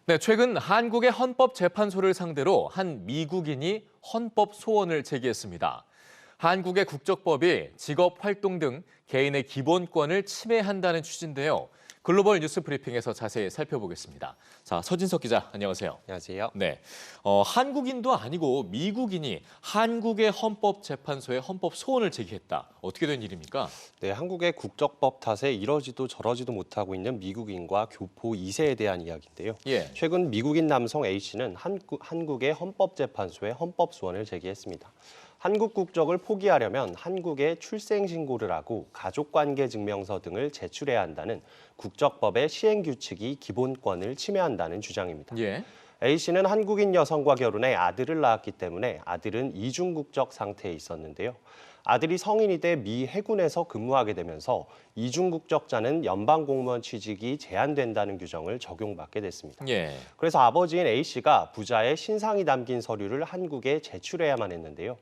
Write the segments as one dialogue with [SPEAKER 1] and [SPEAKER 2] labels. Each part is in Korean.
[SPEAKER 1] 네, 최근 한국의 헌법재판소를 상대로 한 미국인이 헌법 소원을 제기했습니다. 한국의 국적법이 직업 활동 등 개인의 기본권을 침해한다는 취지인데요. 글로벌 뉴스 브리핑에서 자세히 살펴보겠습니다. 자, 서진석 기자, 안녕하세요.
[SPEAKER 2] 안녕하세요.
[SPEAKER 1] 네, 한국인도 아니고 미국인이 한국의 헌법재판소에 헌법 소원을 제기했다. 어떻게 된 일입니까?
[SPEAKER 2] 네, 한국의 국적법 탓에 이러지도 저러지도 못하고 있는 미국인과 교포 2세에 대한 이야기인데요.
[SPEAKER 1] 예.
[SPEAKER 2] 최근 미국인 남성 A씨는 한국의 헌법재판소에 헌법 소원을 제기했습니다. 한국 국적을 포기하려면 한국에 출생신고를 하고 가족관계증명서 등을 제출해야 한다는 국적법의 시행규칙이 기본권을 침해한다는 주장입니다.
[SPEAKER 1] 예.
[SPEAKER 2] A씨는 한국인 여성과 결혼해 아들을 낳았기 때문에 아들은 이중국적 상태에 있었는데요. 아들이 성인이 돼 미 해군에서 근무하게 되면서 이중국적자는 연방공무원 취직이 제한된다는 규정을 적용받게 됐습니다.
[SPEAKER 1] 예.
[SPEAKER 2] 그래서 아버지인 A씨가 부자의 신상이 담긴 서류를 한국에 제출해야만 했는데요.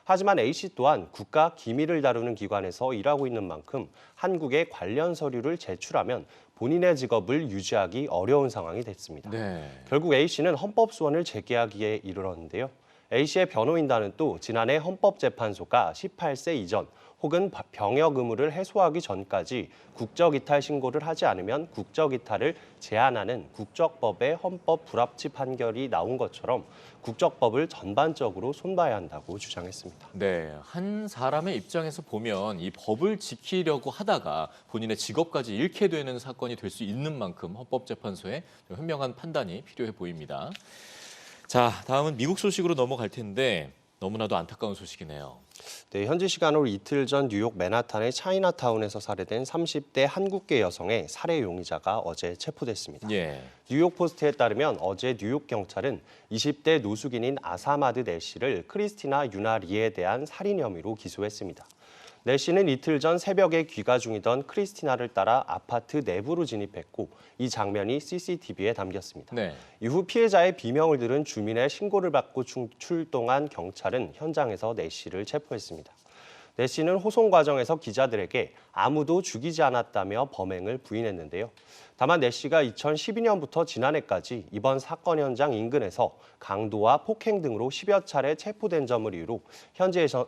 [SPEAKER 2] 하지만 A씨 또한 국가 기밀을 다루는 기관에서 일하고 있는 만큼 한국에 관련 서류를 제출하면 본인의 직업을 유지하기 어려운 상황이 됐습니다.
[SPEAKER 1] 네.
[SPEAKER 2] 결국 A씨는 헌법소원을 제기하기에 이르렀는데요. A씨의 변호인단은 또 지난해 헌법재판소가 18세 이전 혹은 병역 의무를 해소하기 전까지 국적이탈 신고를 하지 않으면 국적이탈을 제한하는 국적법의 헌법 불합치 판결이 나온 것처럼 국적법을 전반적으로 손봐야 한다고 주장했습니다.
[SPEAKER 1] 네, 한 사람의 입장에서 보면 이 법을 지키려고 하다가 본인의 직업까지 잃게 되는 사건이 될 수 있는 만큼 헌법재판소의 현명한 판단이 필요해 보입니다. 자, 다음은 미국 소식으로 넘어갈 텐데 너무나도 안타까운 소식이네요.
[SPEAKER 2] 네, 현지 시간으로 이틀 전 뉴욕 맨하탄의 차이나타운에서 살해된 30대 한국계 여성의 살해 용의자가 어제 체포됐습니다.
[SPEAKER 1] 예.
[SPEAKER 2] 뉴욕 포스트에 따르면 어제 뉴욕 경찰은 20대 노숙인인 아사마드 네 씨를 크리스티나 유나 리에 대한 살인 혐의로 기소했습니다. 네 씨는 이틀 전 새벽에 귀가 중이던 크리스티나를 따라 아파트 내부로 진입했고 이 장면이 CCTV에 담겼습니다.
[SPEAKER 1] 네.
[SPEAKER 2] 이후 피해자의 비명을 들은 주민의 신고를 받고 출동한 경찰은 현장에서 네 씨를 체포했습니다. 네 씨는 호송 과정에서 기자들에게 아무도 죽이지 않았다며 범행을 부인했는데요. 다만 네 씨가 2012년부터 지난해까지 이번 사건 현장 인근에서 강도와 폭행 등으로 10여 차례 체포된 점을 이유로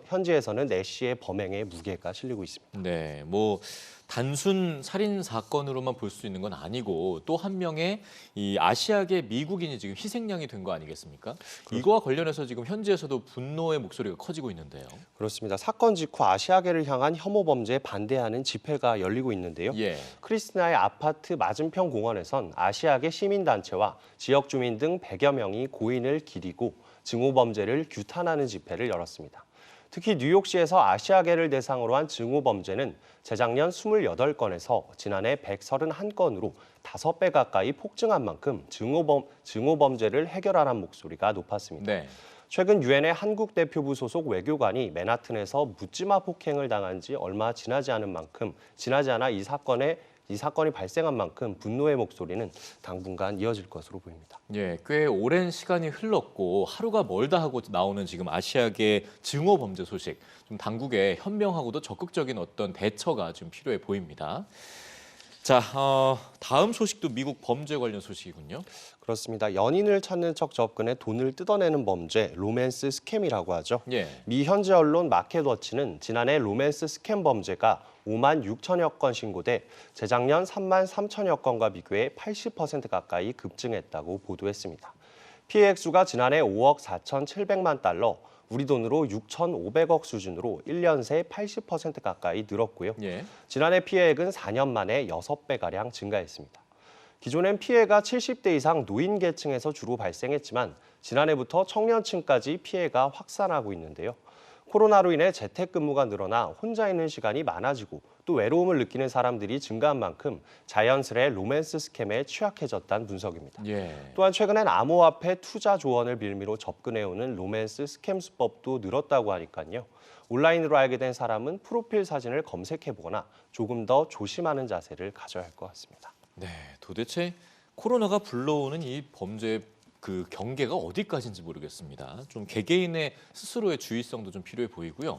[SPEAKER 2] 현지에서는 네 씨의 범행에 무게가 실리고 있습니다.
[SPEAKER 1] 네, 뭐 단순 살인 사건으로만 볼 수 있는 건 아니고 또 한 명의 이 아시아계 미국인이 지금 희생양이 된 거 아니겠습니까? 이거와 관련해서 지금 현지에서도 분노의 목소리가 커지고 있는데요.
[SPEAKER 2] 그렇습니다. 사건 직후 아시아계를 향한 혐오 범죄에 반대하는 집회가 열리고 있는데요.
[SPEAKER 1] 예.
[SPEAKER 2] 크리스티나의 아파트 맞은편 공원에선 아시아계 시민단체와 지역 주민 등 100여 명이 고인을 기리고 증오 범죄를 규탄하는 집회를 열었습니다. 특히 뉴욕시에서 아시아계를 대상으로 한 증오 범죄는 재작년 28건에서 지난해 131건으로 5배 가까이 폭증한 만큼 증오 범죄를 해결하라는 목소리가 높았습니다.
[SPEAKER 1] 네.
[SPEAKER 2] 최근 유엔의 한국 대표부 소속 외교관이 맨하튼에서 묻지마 폭행을 당한 지 얼마 지나지 않아 이 사건이 발생한 만큼 분노의 목소리는 당분간 이어질 것으로 보입니다.
[SPEAKER 1] 예, 꽤 오랜 시간이 흘렀고 하루가 멀다 하고 나오는 지금 아시아계 증오 범죄 소식, 좀 당국의 현명하고도 적극적인 어떤 대처가 좀 필요해 보입니다. 자, 다음 소식도 미국 범죄 관련 소식이군요.
[SPEAKER 2] 그렇습니다. 연인을 찾는 척 접근해 돈을 뜯어내는 범죄, 로맨스 스캠이라고 하죠.
[SPEAKER 1] 예.
[SPEAKER 2] 미 현지 언론 마켓워치는 지난해 로맨스 스캠 범죄가 5만 6천여 건 신고돼 재작년 3만 3천여 건과 비교해 80% 가까이 급증했다고 보도했습니다. 피해 액수가 지난해 5억 4,700만 달러, 우리 돈으로 6,500억 수준으로 1년 새 80% 가까이 늘었고요.
[SPEAKER 1] 예.
[SPEAKER 2] 지난해 피해액은 4년 만에 6배가량 증가했습니다. 기존엔 피해가 70대 이상 노인 계층에서 주로 발생했지만 지난해부터 청년층까지 피해가 확산하고 있는데요. 코로나로 인해 재택근무가 늘어나 혼자 있는 시간이 많아지고 또 외로움을 느끼는 사람들이 증가한 만큼 자연스레 로맨스 스캠에 취약해졌다는 분석입니다.
[SPEAKER 1] 예.
[SPEAKER 2] 또한 최근엔 암호화폐 투자 조언을 빌미로 접근해오는 로맨스 스캠 수법도 늘었다고 하니까요. 온라인으로 알게 된 사람은 프로필 사진을 검색해보거나 조금 더 조심하는 자세를 가져야 할 것 같습니다.
[SPEAKER 1] 네, 도대체 코로나가 불러오는 이 범죄 그 경계가 어디까지인지 모르겠습니다. 좀 개개인의 스스로의 주의성도 좀 필요해 보이고요.